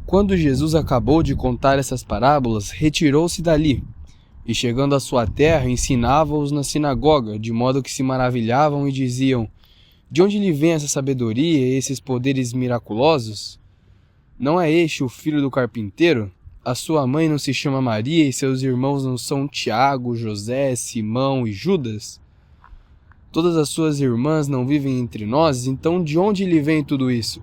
Quando Jesus acabou de contar essas parábolas, retirou-se dali, e chegando à sua terra, ensinava-os na sinagoga, de modo que se maravilhavam e diziam: de onde lhe vem essa sabedoria e esses poderes miraculosos? Não é este o filho do carpinteiro? A sua mãe não se chama Maria e seus irmãos não são Tiago, José, Simão e Judas? Todas as suas irmãs não vivem entre nós? Então de onde lhe vem tudo isso?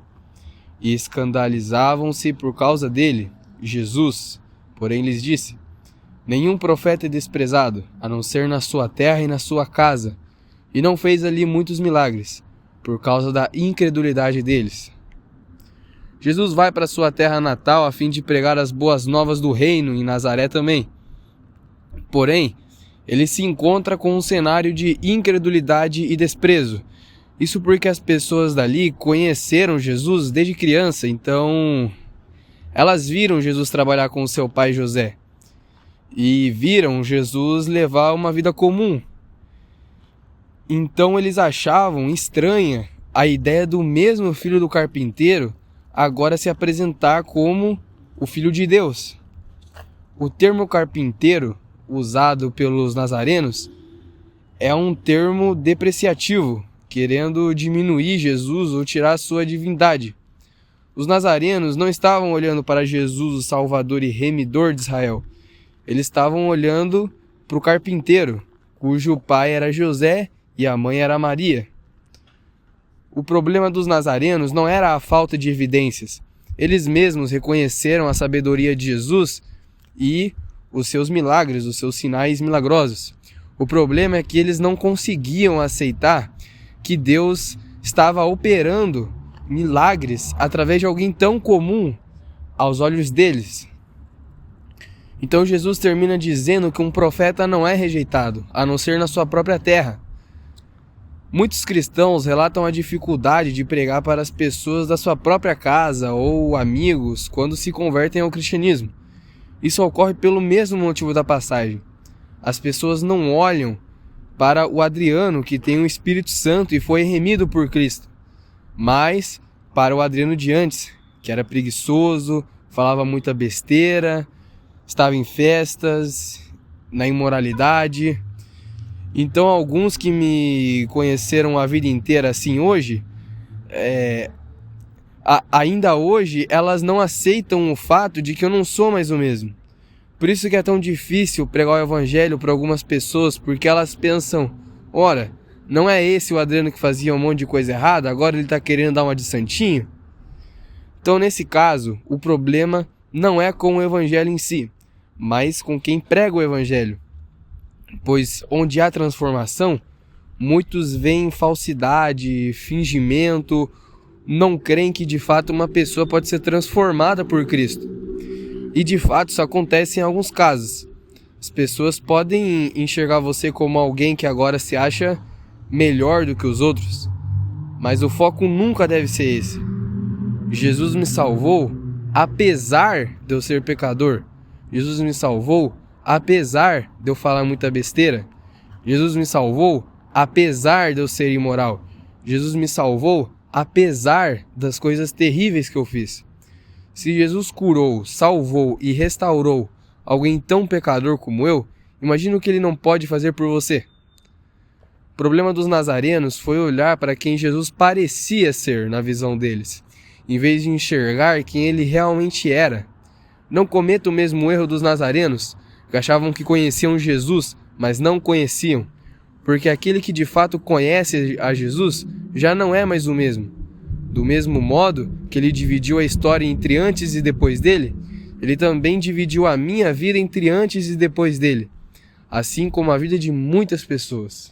E escandalizavam-se por causa dele. Jesus, porém, lhes disse: nenhum profeta é desprezado, a não ser na sua terra e na sua casa. E não fez ali muitos milagres, por causa da incredulidade deles. Jesus vai para sua terra natal a fim de pregar as boas novas do reino em Nazaré também. Porém, ele se encontra com um cenário de incredulidade e desprezo. Isso porque as pessoas dali conheceram Jesus desde criança, então elas viram Jesus trabalhar com seu pai José e viram Jesus levar uma vida comum. Então eles achavam estranha a ideia do mesmo filho do carpinteiro agora se apresentar como o Filho de Deus. O termo carpinteiro, usado pelos nazarenos, é um termo depreciativo, querendo diminuir Jesus ou tirar sua divindade. Os nazarenos não estavam olhando para Jesus, o Salvador e Remidor de Israel. Eles estavam olhando para o carpinteiro, cujo pai era José e a mãe era Maria. O problema dos nazarenos não era a falta de evidências. Eles mesmos reconheceram a sabedoria de Jesus e os seus milagres, os seus sinais milagrosos. O problema é que eles não conseguiam aceitar que Deus estava operando milagres através de alguém tão comum aos olhos deles. Então Jesus termina dizendo que um profeta não é rejeitado, a não ser na sua própria terra. Muitos cristãos relatam a dificuldade de pregar para as pessoas da sua própria casa ou amigos quando se convertem ao cristianismo. Isso ocorre pelo mesmo motivo da passagem. As pessoas não olham para o Adriano, que tem o Espírito Santo e foi remido por Cristo, mas para o Adriano de antes, que era preguiçoso, falava muita besteira, estava em festas, na imoralidade. Então alguns que me conheceram a vida inteira assim hoje, ainda hoje elas não aceitam o fato de que eu não sou mais o mesmo. Por isso que é tão difícil pregar o evangelho para algumas pessoas, porque elas pensam: ora, não é esse o Adriano que fazia um monte de coisa errada, agora ele está querendo dar uma de santinho? Então nesse caso, o problema não é com o evangelho em si, mas com quem prega o evangelho. Pois onde há transformação, muitos veem falsidade, fingimento, não creem que de fato uma pessoa pode ser transformada por Cristo. E de fato isso acontece em alguns casos. As pessoas podem enxergar você como alguém que agora se acha melhor do que os outros, mas o foco nunca deve ser esse. Jesus me salvou apesar de eu ser pecador. Jesus me salvou apesar de eu falar muita besteira. Jesus me salvou apesar de eu ser imoral. Jesus me salvou apesar das coisas terríveis que eu fiz. Se Jesus curou, salvou e restaurou alguém tão pecador como eu, imagina o que ele não pode fazer por você. O problema dos nazarenos foi olhar para quem Jesus parecia ser na visão deles, em vez de enxergar quem ele realmente era. Não cometa o mesmo erro dos nazarenos, que achavam que conheciam Jesus, mas não conheciam, porque aquele que de fato conhece a Jesus já não é mais o mesmo. Do mesmo modo que ele dividiu a história entre antes e depois dele, ele também dividiu a minha vida entre antes e depois dele, assim como a vida de muitas pessoas.